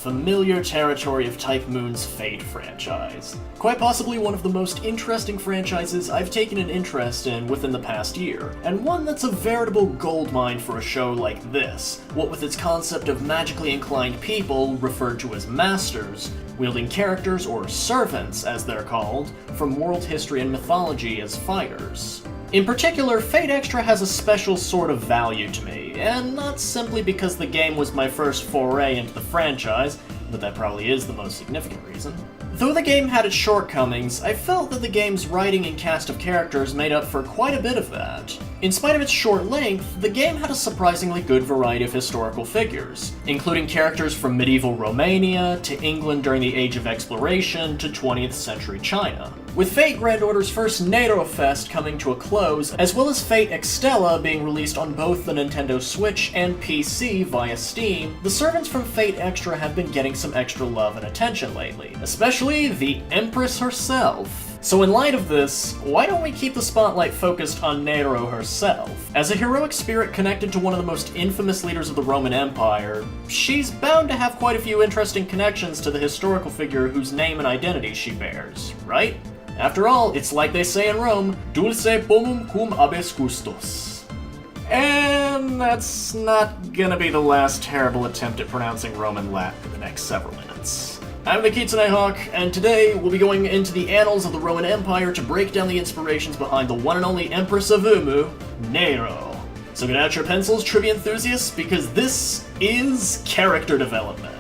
familiar territory of Type Moon's Fate franchise. Quite possibly one of the most interesting franchises I've taken an interest in within the past year, and one that's a veritable goldmine for a show like this, what with its concept of magically inclined people, referred to as masters, wielding characters, or servants as they're called, from world history and mythology as fighters. In particular, Fate Extra has a special sort of value to me, and not simply because the game was my first foray into the franchise, but that probably is the most significant reason. Though the game had its shortcomings, I felt that the game's writing and cast of characters made up for quite a bit of that. In spite of its short length, the game had a surprisingly good variety of historical figures, including characters from medieval Romania, to England during the Age of Exploration, to 20th century China. With Fate Grand Order's first Nero Fest coming to a close, as well as Fate Extella being released on both the Nintendo Switch and PC via Steam, the servants from Fate Extra have been getting some extra love and attention lately, especially the Empress herself. So in light of this, why don't we keep the spotlight focused on Nero herself? As a heroic spirit connected to one of the most infamous leaders of the Roman Empire, she's bound to have quite a few interesting connections to the historical figure whose name and identity she bears, right? After all, it's like they say in Rome, dulce bonum cum abes gustos. And that's not gonna be the last terrible attempt at pronouncing Roman Latin for the next several minutes. I'm the Kitsune Hawk, and today we'll be going into the annals of the Roman Empire to break down the inspirations behind the one and only Empress of Umu, Nero. So get out your pencils, trivia enthusiasts, because this is character development.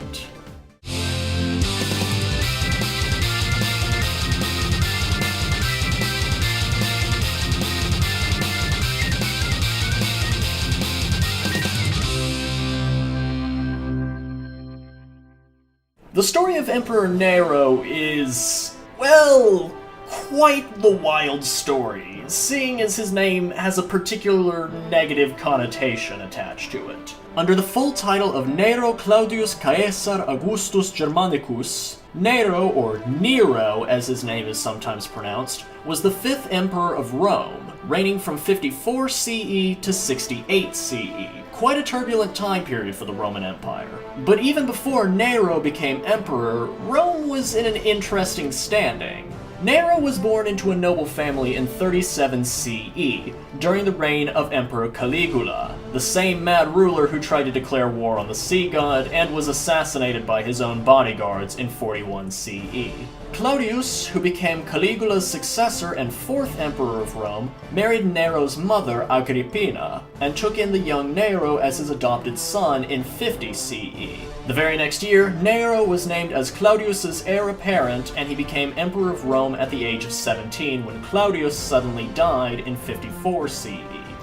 The story of Emperor Nero is, well, quite the wild story, seeing as his name has a particular negative connotation attached to it. Under the full title of Nero Claudius Caesar Augustus Germanicus, Nero, or Nero as his name is sometimes pronounced, was the 5th emperor of Rome, reigning from 54 CE to 68 CE. Quite a turbulent time period for the Roman Empire. But even before Nero became emperor, Rome was in an interesting standing. Nero was born into a noble family in 37 CE, during the reign of Emperor Caligula, the same mad ruler who tried to declare war on the sea god and was assassinated by his own bodyguards in 41 CE. Claudius, who became Caligula's successor and 4th emperor of Rome, married Nero's mother, Agrippina, and took in the young Nero as his adopted son in 50 CE. The very next year, Nero was named as Claudius's heir apparent, and he became emperor of Rome at the age of 17 when Claudius suddenly died in 54 CE.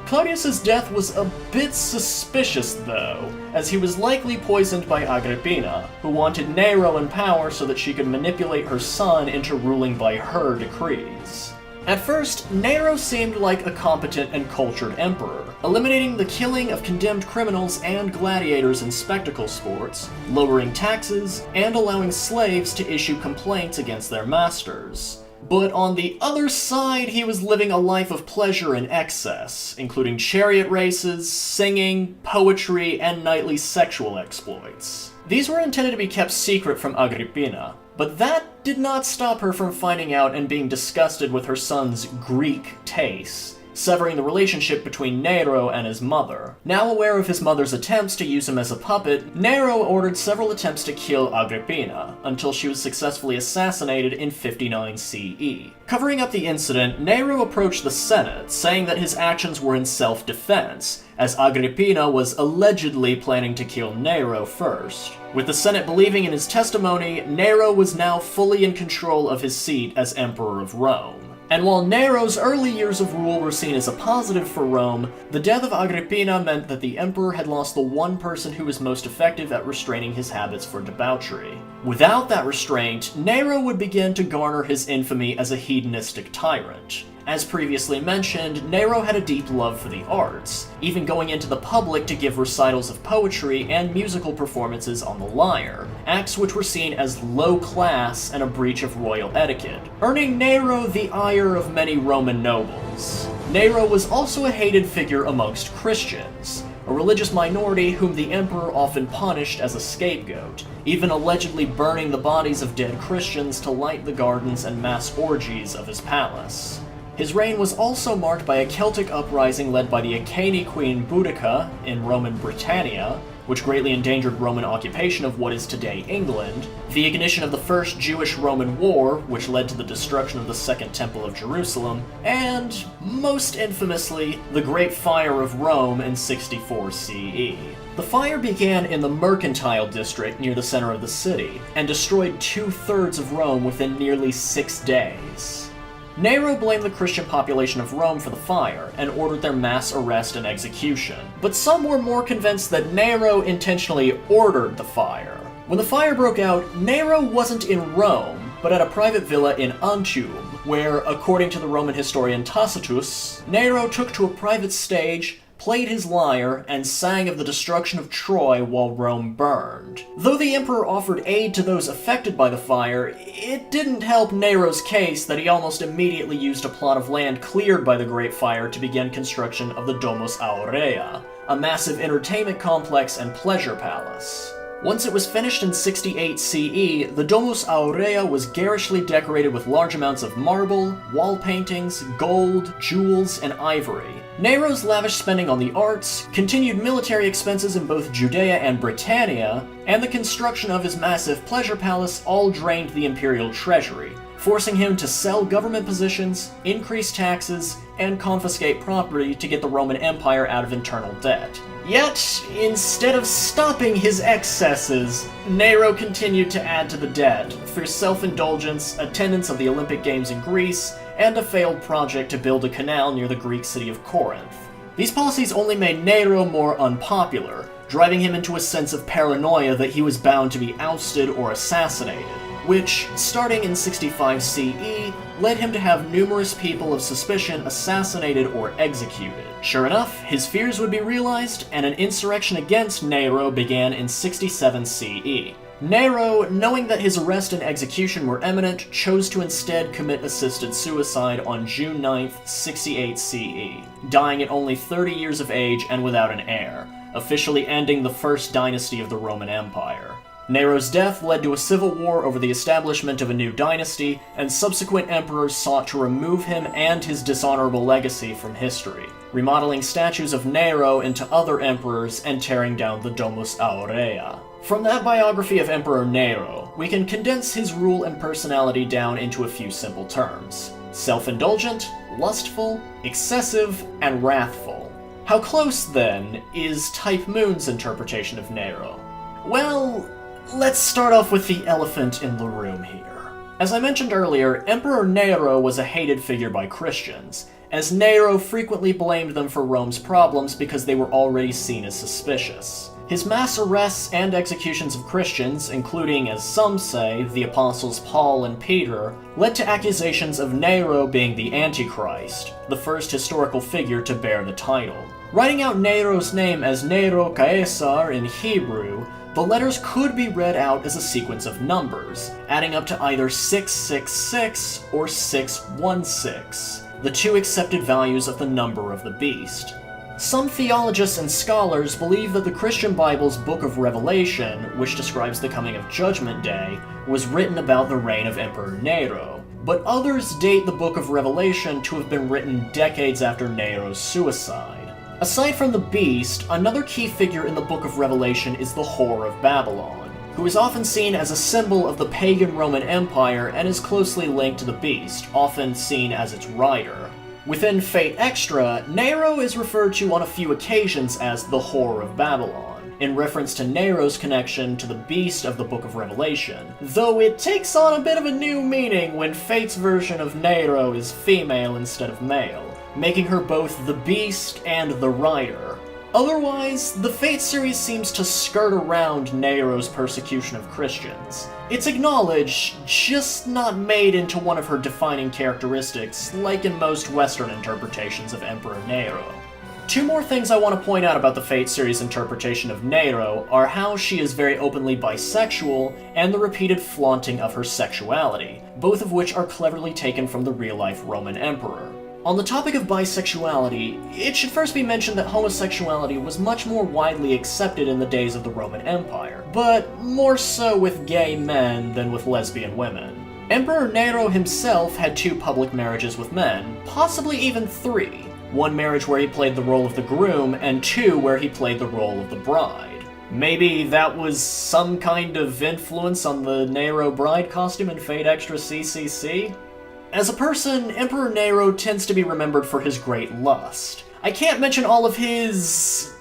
Claudius's death was a bit suspicious, though, as he was likely poisoned by Agrippina, who wanted Nero in power so that she could manipulate her son into ruling by her decrees. At first, Nero seemed like a competent and cultured emperor, eliminating the killing of condemned criminals and gladiators in spectacle sports, lowering taxes, and allowing slaves to issue complaints against their masters. But on the other side, he was living a life of pleasure and excess, including chariot races, singing, poetry, and nightly sexual exploits. These were intended to be kept secret from Agrippina, but that did not stop her from finding out and being disgusted with her son's Greek tastes, severing the relationship between Nero and his mother. Now aware of his mother's attempts to use him as a puppet, Nero ordered several attempts to kill Agrippina, until she was successfully assassinated in 59 CE. Covering up the incident, Nero approached the Senate, saying that his actions were in self-defense, as Agrippina was allegedly planning to kill Nero first. With the Senate believing in his testimony, Nero was now fully in control of his seat as Emperor of Rome. And while Nero's early years of rule were seen as a positive for Rome, the death of Agrippina meant that the emperor had lost the one person who was most effective at restraining his habits for debauchery. Without that restraint, Nero would begin to garner his infamy as a hedonistic tyrant. As previously mentioned, Nero had a deep love for the arts, even going into the public to give recitals of poetry and musical performances on the lyre, acts which were seen as low class and a breach of royal etiquette, earning Nero the ire of many Roman nobles. Nero was also a hated figure amongst Christians, a religious minority whom the emperor often punished as a scapegoat, even allegedly burning the bodies of dead Christians to light the gardens and mass orgies of his palace. His reign was also marked by a Celtic uprising led by the Iceni queen Boudica in Roman Britannia, which greatly endangered Roman occupation of what is today England, the ignition of the First Jewish-Roman War, which led to the destruction of the Second Temple of Jerusalem, and, most infamously, the Great Fire of Rome in 64 CE. The fire began in the Mercantile District near the center of the city, and destroyed 2/3 of Rome within nearly 6 days. Nero blamed the Christian population of Rome for the fire, and ordered their mass arrest and execution. But some were more convinced that Nero intentionally ordered the fire. When the fire broke out, Nero wasn't in Rome, but at a private villa in Antium, where, according to the Roman historian Tacitus, Nero took to a private stage, played his lyre, and sang of the destruction of Troy while Rome burned. Though the emperor offered aid to those affected by the fire, it didn't help Nero's case that he almost immediately used a plot of land cleared by the Great Fire to begin construction of the Domus Aurea, a massive entertainment complex and pleasure palace. Once it was finished in 68 CE, the Domus Aurea was garishly decorated with large amounts of marble, wall paintings, gold, jewels, and ivory. Nero's lavish spending on the arts, continued military expenses in both Judea and Britannia, and the construction of his massive pleasure palace all drained the imperial treasury, forcing him to sell government positions, increase taxes, and confiscate property to get the Roman Empire out of internal debt. Yet, instead of stopping his excesses, Nero continued to add to the debt through self-indulgence, attendance of the Olympic Games in Greece, and a failed project to build a canal near the Greek city of Corinth. These policies only made Nero more unpopular, driving him into a sense of paranoia that he was bound to be ousted or assassinated, which, starting in 65 CE, led him to have numerous people of suspicion assassinated or executed. Sure enough, his fears would be realized, and an insurrection against Nero began in 67 CE. Nero, knowing that his arrest and execution were imminent, chose to instead commit assisted suicide on June 9, 68 CE, dying at only 30 years of age and without an heir, officially ending the first dynasty of the Roman Empire. Nero's death led to a civil war over the establishment of a new dynasty, and subsequent emperors sought to remove him and his dishonorable legacy from history, remodeling statues of Nero into other emperors and tearing down the Domus Aurea. From that biography of Emperor Nero, we can condense his rule and personality down into a few simple terms: self-indulgent, lustful, excessive, and wrathful. How close, then, is Type Moon's interpretation of Nero? Well, let's start off with the elephant in the room here. As I mentioned earlier, Emperor Nero was a hated figure by Christians, as Nero frequently blamed them for Rome's problems because they were already seen as suspicious. His mass arrests and executions of Christians, including, as some say, the apostles Paul and Peter, led to accusations of Nero being the Antichrist, the first historical figure to bear the title. Writing out Nero's name as Nero Caesar in Hebrew, the letters could be read out as a sequence of numbers, adding up to either 666 or 616, the two accepted values of the number of the beast. Some theologians and scholars believe that the Christian Bible's Book of Revelation, which describes the coming of Judgment Day, was written about the reign of Emperor Nero, but others date the Book of Revelation to have been written decades after Nero's suicide. Aside from the beast, another key figure in the Book of Revelation is the Whore of Babylon, who is often seen as a symbol of the pagan Roman Empire and is closely linked to the beast, often seen as its rider. Within Fate Extra, Nero is referred to on a few occasions as the Whore of Babylon, in reference to Nero's connection to the beast of the Book of Revelation, though it takes on a bit of a new meaning when Fate's version of Nero is female instead of male, making her both the beast and the rider. Otherwise, the Fate series seems to skirt around Nero's persecution of Christians. It's acknowledged, just not made into one of her defining characteristics, like in most Western interpretations of Emperor Nero. Two more things I want to point out about the Fate series interpretation of Nero are how she is very openly bisexual and the repeated flaunting of her sexuality, both of which are cleverly taken from the real-life Roman emperor. On the topic of bisexuality, it should first be mentioned that homosexuality was much more widely accepted in the days of the Roman Empire, but more so with gay men than with lesbian women. Emperor Nero himself had 2 public marriages with men, possibly even 3. 1 marriage where he played the role of the groom, and 2 where he played the role of the bride. Maybe that was some kind of influence on the Nero bride costume in Fate Extra CCC? As a person, Emperor Nero tends to be remembered for his great lust. I can't mention all of his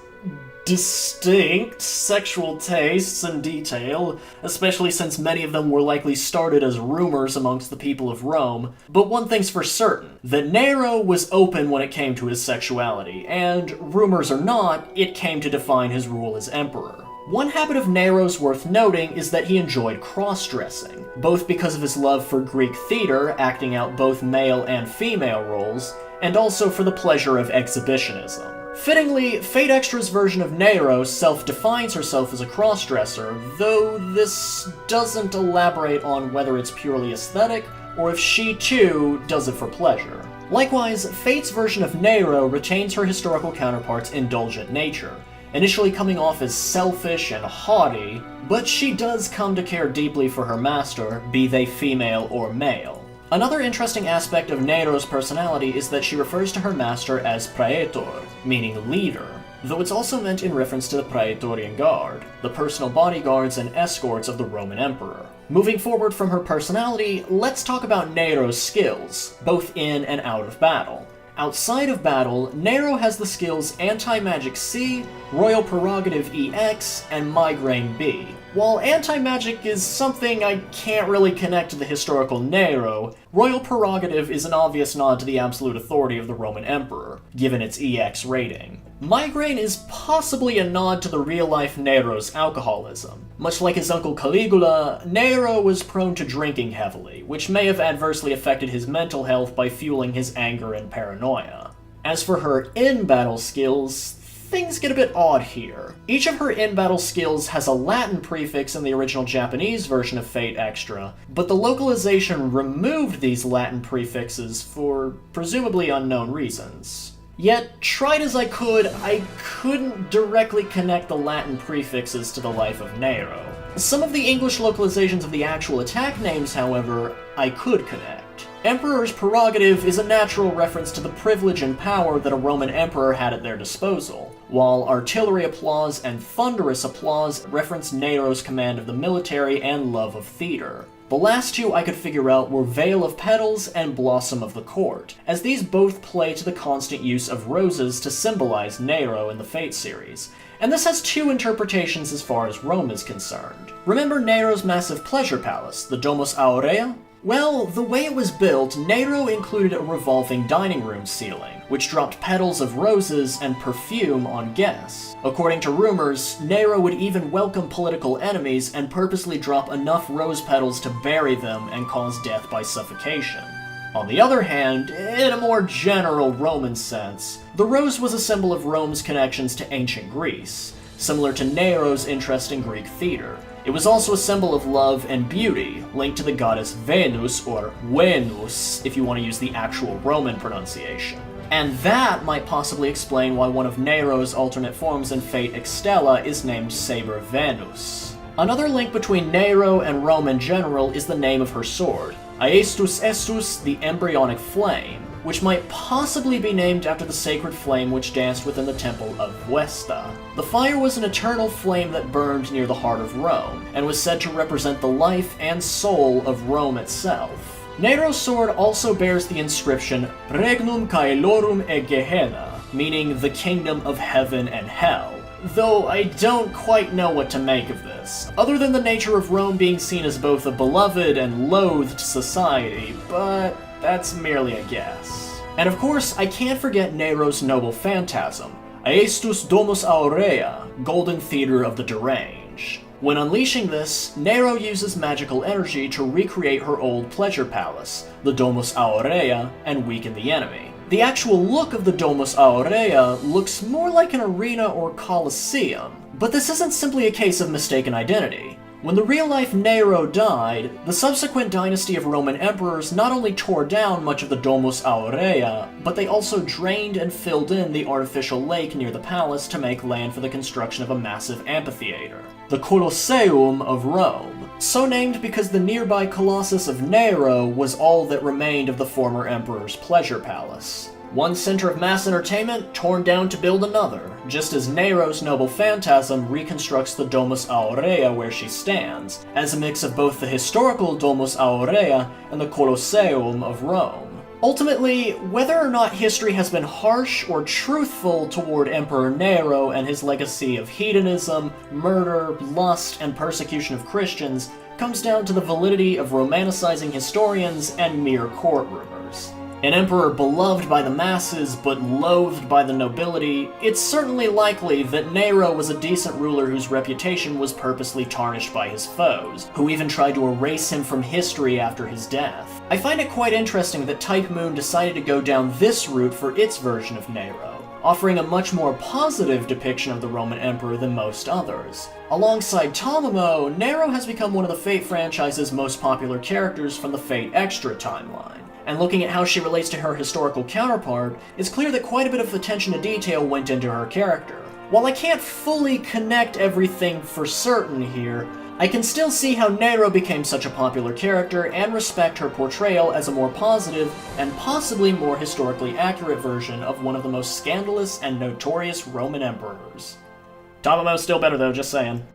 distinct sexual tastes in detail, especially since many of them were likely started as rumors amongst the people of Rome, but one thing's for certain, that Nero was open when it came to his sexuality, and, rumors or not, it came to define his rule as emperor. One habit of Nero's worth noting is that he enjoyed cross-dressing, both because of his love for Greek theater, acting out both male and female roles, and also for the pleasure of exhibitionism. Fittingly, Fate Extra's version of Nero self-defines herself as a cross-dresser, though this doesn't elaborate on whether it's purely aesthetic, or if she too does it for pleasure. Likewise, Fate's version of Nero retains her historical counterpart's indulgent nature, initially coming off as selfish and haughty, but she does come to care deeply for her master, be they female or male. Another interesting aspect of Nero's personality is that she refers to her master as praetor, meaning leader, though it's also meant in reference to the Praetorian Guard, the personal bodyguards and escorts of the Roman Emperor. Moving forward from her personality, let's talk about Nero's skills, both in and out of battle. Outside of battle, Nero has the skills Anti-Magic C, Royal Prerogative EX, and Migraine B. While Anti-Magic is something I can't really connect to the historical Nero, Royal Prerogative is an obvious nod to the absolute authority of the Roman Emperor, given its EX rating. Migraine is possibly a nod to the real-life Nero's alcoholism. Much like his uncle Caligula, Nero was prone to drinking heavily, which may have adversely affected his mental health by fueling his anger and paranoia. As for her in-battle skills, things get a bit odd here. Each of her in-battle skills has a Latin prefix in the original Japanese version of Fate Extra, but the localization removed these Latin prefixes for presumably unknown reasons. Yet, tried as I couldn't directly connect the Latin prefixes to the life of Nero. Some of the English localizations of the actual attack names, however, I could connect. Emperor's Prerogative is a natural reference to the privilege and power that a Roman emperor had at their disposal, while Artillery Applause and Thunderous Applause reference Nero's command of the military and love of theater. The last 2 I could figure out were Veil of Petals and Blossom of the Court, as these both play to the constant use of roses to symbolize Nero in the Fate series, and this has 2 interpretations as far as Rome is concerned. Remember Nero's massive pleasure palace, the Domus Aurea? Well, the way it was built, Nero included a revolving dining room ceiling, which dropped petals of roses and perfume on guests. According to rumors, Nero would even welcome political enemies and purposely drop enough rose petals to bury them and cause death by suffocation. On the other hand, in a more general Roman sense, the rose was a symbol of Rome's connections to ancient Greece, similar to Nero's interest in Greek theater. It was also a symbol of love and beauty, linked to the goddess Venus, or Venus, if you want to use the actual Roman pronunciation. And that might possibly explain why one of Nero's alternate forms in Fate Extella is named Saber Venus. Another link between Nero and Rome in general is the name of her sword, Aestus Estus, the Embryonic Flame, which might possibly be named after the sacred flame which danced within the temple of Vesta. The fire was an eternal flame that burned near the heart of Rome, and was said to represent the life and soul of Rome itself. Nero's sword also bears the inscription Regnum Caelorum e Gehenna, meaning the kingdom of heaven and hell, though I don't quite know what to make of this, other than the nature of Rome being seen as both a beloved and loathed society, but that's merely a guess. And of course, I can't forget Nero's noble phantasm, Aestus Domus Aurea, Golden Theater of the Deranged. When unleashing this, Nero uses magical energy to recreate her old pleasure palace, the Domus Aurea, and weaken the enemy. The actual look of the Domus Aurea looks more like an arena or coliseum, but this isn't simply a case of mistaken identity. When the real-life Nero died, the subsequent dynasty of Roman emperors not only tore down much of the Domus Aurea, but they also drained and filled in the artificial lake near the palace to make land for the construction of a massive amphitheater, the Colosseum of Rome, so named because the nearby Colossus of Nero was all that remained of the former emperor's pleasure palace. One center of mass entertainment torn down to build another, just as Nero's noble phantasm reconstructs the Domus Aurea where she stands, as a mix of both the historical Domus Aurea and the Colosseum of Rome. Ultimately, whether or not history has been harsh or truthful toward Emperor Nero and his legacy of hedonism, murder, lust, and persecution of Christians comes down to the validity of romanticizing historians and mere court rumors. An emperor beloved by the masses but loathed by the nobility, it's certainly likely that Nero was a decent ruler whose reputation was purposely tarnished by his foes, who even tried to erase him from history after his death. I find it quite interesting that Type Moon decided to go down this route for its version of Nero, offering a much more positive depiction of the Roman Emperor than most others. Alongside Tamamo, Nero has become one of the Fate franchise's most popular characters from the Fate Extra timeline. And looking at how she relates to her historical counterpart, it's clear that quite a bit of attention to detail went into her character. While I can't fully connect everything for certain here, I can still see how Nero became such a popular character and respect her portrayal as a more positive and possibly more historically accurate version of one of the most scandalous and notorious Roman emperors. Tamamo's still better though, just saying.